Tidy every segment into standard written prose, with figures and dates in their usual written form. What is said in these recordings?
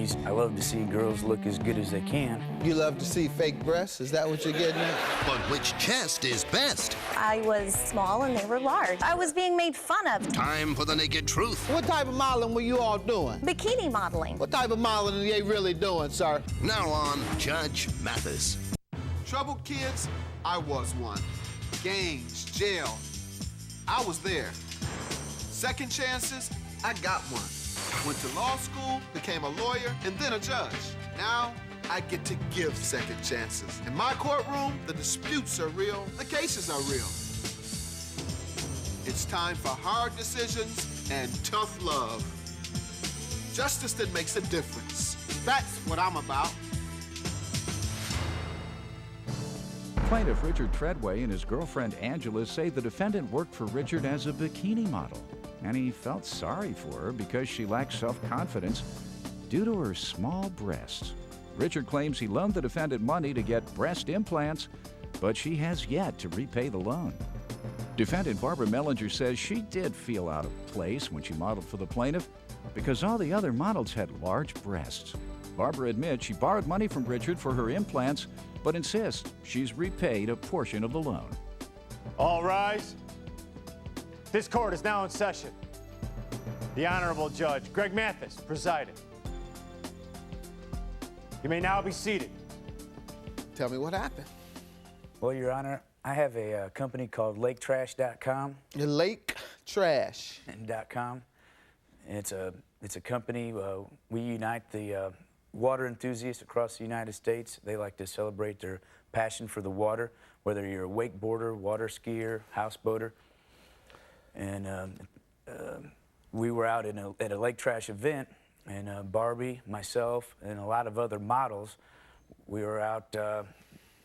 bikinis. I love to see girls look as good as they can. You love to see fake breasts? Is that what you're getting at? But which chest is best? I was small and they were large. I was being made fun of. Time for the naked truth. What type of modeling were you all doing? Bikini modeling. What type of modeling are they really doing, sir? Now on Judge Mathis. Troubled kids, I was one. Gangs, jail, I was there. Second chances, I got one. Went to law school, became a lawyer, and then a judge. Now, I get to give second chances. In my courtroom, the disputes are real, the cases are real. It's time for hard decisions and tough love. Justice that makes a difference. That's what I'm about. Plaintiff Richard Treadway and his girlfriend Angela say the defendant worked for Richard as a bikini model, and he felt sorry for her because she lacked self-confidence due to her small breasts. Richard claims he loaned the defendant money to get breast implants, but she has yet to repay the loan. Defendant Barbara Mellinger says she did feel out of place when she modeled for the plaintiff because all the other models had large breasts. Barbara admits she borrowed money from Richard for her implants, but insists she's repaid a portion of the loan. All rise. This court is now in session. The Honorable Judge Greg Mathis presiding. You may now be seated. Tell me what happened. Well, Your Honor, I have a company called LakeTrash.com. Your lake trash. .com. It's a company. We unite the water enthusiasts across the United States. They like to celebrate their passion for the water, whether you're a wakeboarder, water skier, houseboater. And we were out at a lake trash event, and Barbie, myself, and a lot of other models, we were out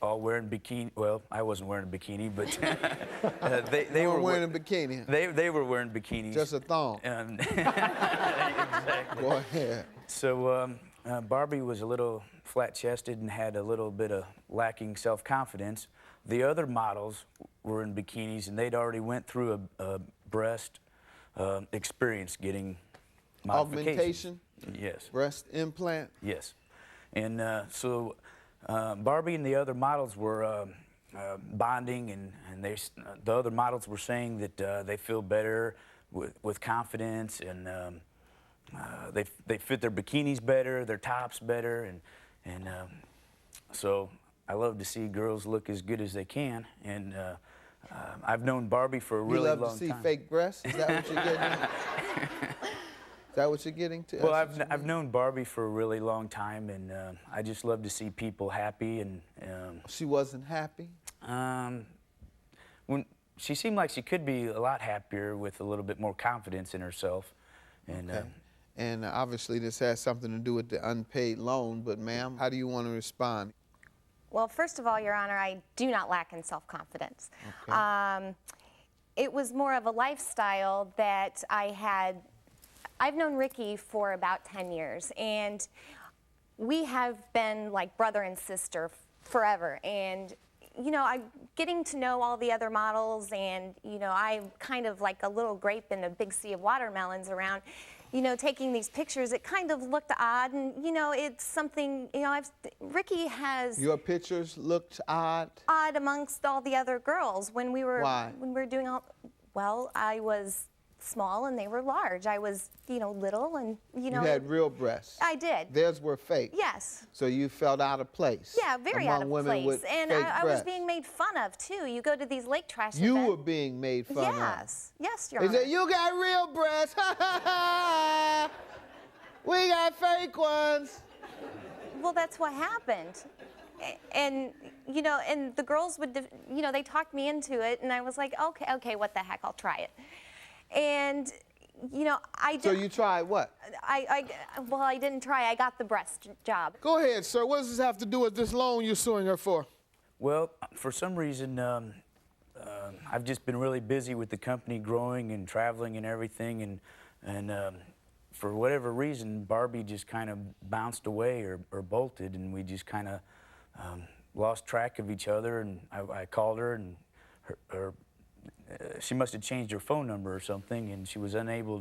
all wearing bikini. Well, I wasn't wearing a bikini, but they were wearing a bikini. They were wearing bikinis. Just a thong. Exactly. Go ahead. So Barbie was a little flat-chested and had a little bit of lacking self-confidence. The other models were in bikinis, and they'd already went through a breast experience getting Augmentation? Yes. Breast implant? Yes. And so Barbie and the other models were bonding, and the other models were saying that they feel better with confidence, and they fit their bikinis better, their tops better, and so I love to see girls look as good as they can, and I've known Barbie for a really long time. You love to see fake breasts? Is that what you're getting at? Is that what you're getting to? Well, I've known Barbie for a really long time, and I just love to see people happy. And she wasn't happy? When she seemed like she could be a lot happier with a little bit more confidence in herself. And okay. And obviously this has something to do with the unpaid loan, but ma'am, how do you want to respond? Well, first of all, Your Honor, I do not lack in self-confidence. Okay. It was more of a lifestyle that I had. I've known Ricky for about 10 years, and we have been like brother and sister forever. And, you know, I'm getting to know all the other models, and, you know, I'm kind of like a little grape in a big sea of watermelons around, you know, taking these pictures. It kind of looked odd, and, you know, it's something, you know, Ricky has... Your pictures looked odd? Odd amongst all the other girls when we were... Why? When we were doing all... Well, I was small and they were large. I was, you know, little, and, you know... You had real breasts. I did. Theirs were fake. Yes. So you felt out of place. Yeah, very out of place. And I was being made fun of, too. You go to these lake trash events. You were being made fun of. Yes. Yes, Your They Honor. said, you got real breasts. We got fake ones. Well, that's what happened. And, you know, and the girls would, you know, they talked me into it, and I was like, okay, what the heck, I'll try it. And, you know, I did. So you tried what? Well, I didn't try. I got the breast job. Go ahead, sir. What does this have to do with this loan you're suing her for? Well, for some reason, I've just been really busy with the company growing and traveling and everything, and for whatever reason, Barbie just kind of bounced away or bolted, and we just kind of lost track of each other, and I called her, and she must have changed her phone number or something, and she was unable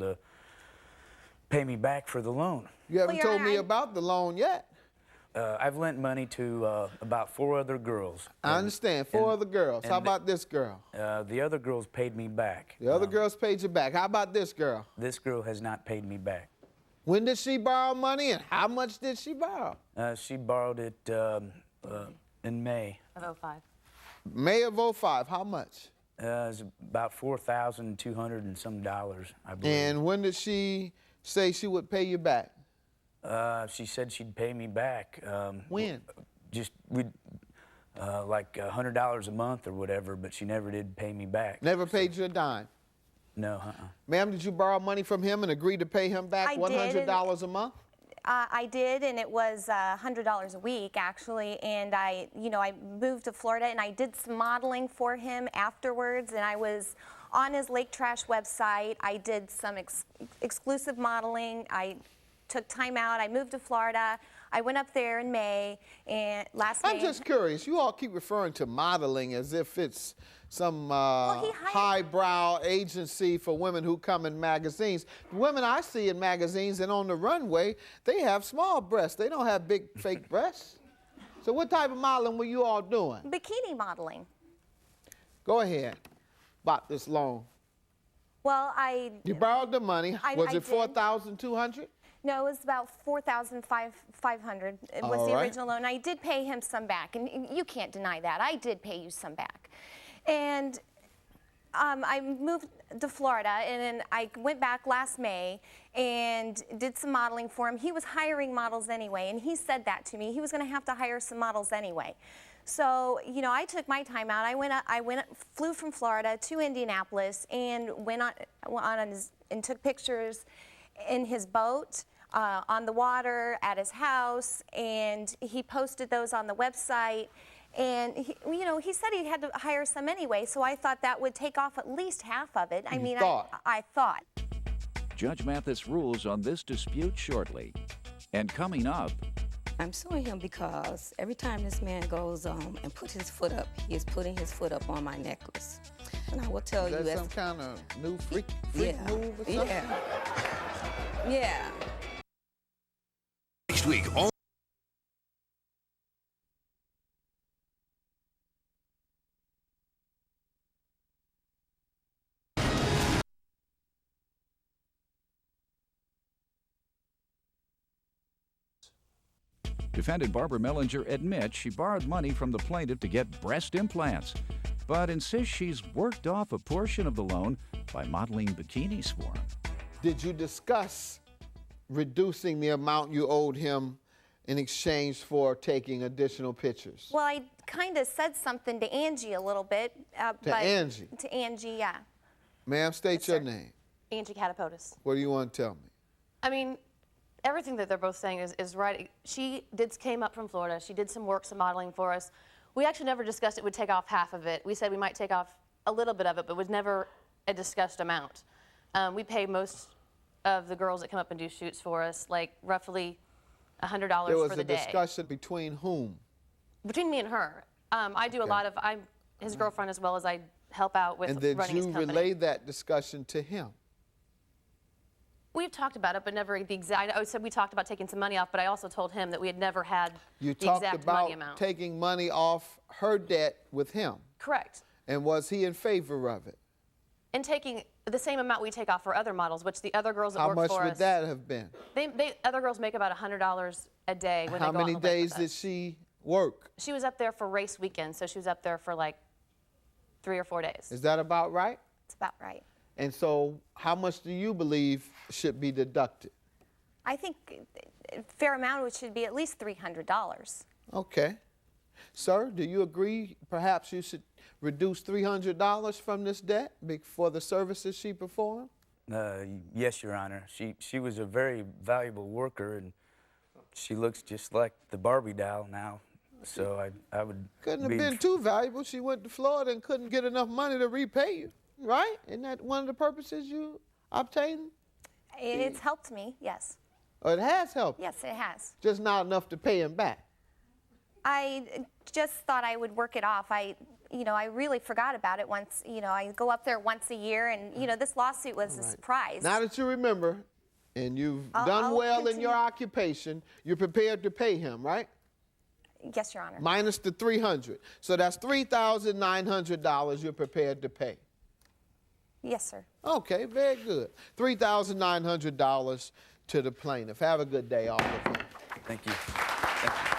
pay me back for the loan. You haven't Your told Honor, me I- about the loan yet. I've lent money to about 4 other girls. I understand. 4 other girls. How and about this girl? The other girls paid me back. The other girls paid you back. How about this girl? This girl has not paid me back. When did she borrow money and how much did she borrow? She borrowed it in May. Of 05. May of 05. How much? It's about $4,200 and some dollars, I believe. And when did she say she would pay you back? She said she'd pay me back. When? Just like $100 a month or whatever, but she never did pay me back. Never paid you a dime? No, Ma'am, did you borrow money from him and agree to pay him back I did, $100 a month? I did, and it was $100 a week, actually. And I moved to Florida, and I did some modeling for him afterwards. And I was on his Lake Trash website. I did some exclusive modeling. I took time out. I moved to Florida. I went up there in May, and last May. I'm just curious. You all keep referring to modeling as if it's some highbrow agency for women who come in magazines. The women I see in magazines and on the runway, they have small breasts. They don't have big fake breasts. So what type of modeling were you all doing? Bikini modeling. Go ahead. About this loan. Well, You borrowed the money. Was I it did. $4,200? No, it was about $4,500. It was All the right. original loan. I did pay him some back, and you can't deny that. I did pay you some back. And I moved to Florida, and then I went back last May and did some modeling for him. He was hiring models anyway, and he said that to me. He was going to have to hire some models anyway. So, I took my time out. Flew from Florida to Indianapolis and went on and took pictures in his boat, on the water, at his house, and he posted those on the website. And he said he had to hire some anyway, so I thought that would take off at least half of it. I thought. Judge Mathis rules on this dispute shortly. And coming up, I'm suing him because every time this man goes and puts his foot up, he is putting his foot up on my necklace. And I will tell you, Is that some kind of new freak move or something? Yeah. Next week, all defendant Barbara Mellinger admits she borrowed money from the plaintiff to get breast implants, but insists she's worked off a portion of the loan by modeling bikinis for him. Did you discuss reducing the amount you owed him in exchange for taking additional pictures? Well, I kind of said something to Angie a little bit. Angie? To Angie, yeah. Ma'am, state Yes, your sir. name. Angie Catapotis. What do you want to tell me? I mean, everything that they're both saying is right. She came up from Florida. She did some work, some modeling for us. We actually never discussed it would take off half of it. We said we might take off a little bit of it, but was never a discussed amount. We pay most of the girls that come up and do shoots for us, like roughly $100 There for was the a day. discussion between whom? Between me and her. I do a lot of, I'm his girlfriend as well as I help out with And did running his you company. relay that discussion to him? We've talked about it, but never the exact. I said we talked about taking some money off, but I also told him that we had never had You the talked exact about money amount. taking money off her debt with him. Correct. And was he in favor of it? And taking the same amount we take off for other models, which the other girls that How work much for would us. that have been? Other girls make about $100 a day when How they go many on the lake days with did us. she work? She was up there for race weekend, so she was up there for like 3 or 4 days. Is that about right? It's about right. And so how much do you believe should be deducted? I think a fair amount, which should be at least $300. Okay. Sir, do you agree perhaps you should reduce $300 from this debt for the services she performed? Yes, Your Honor. She was a very valuable worker, and she looks just like the Barbie doll now. So I would Couldn't have be been too valuable. She went to Florida and couldn't get enough money to repay you, right? Isn't that one of the purposes you obtained? It's helped me, yes. Or it has helped? Yes, it has. Just not enough to pay him back. I just thought I would work it off. I really forgot about it once. I go up there once a year, and this lawsuit was a surprise. Now that you remember, And you've I'll done well in continue. your occupation. You're prepared to pay him, right? I'll You're prepared to pay him, right? Yes, Your Honor. Minus the $300. So that's $3,900 you're prepared to pay. Yes, sir. Okay, very good. $3,900 to the plaintiff. Have a good day, all of you. Thank you. Thank you.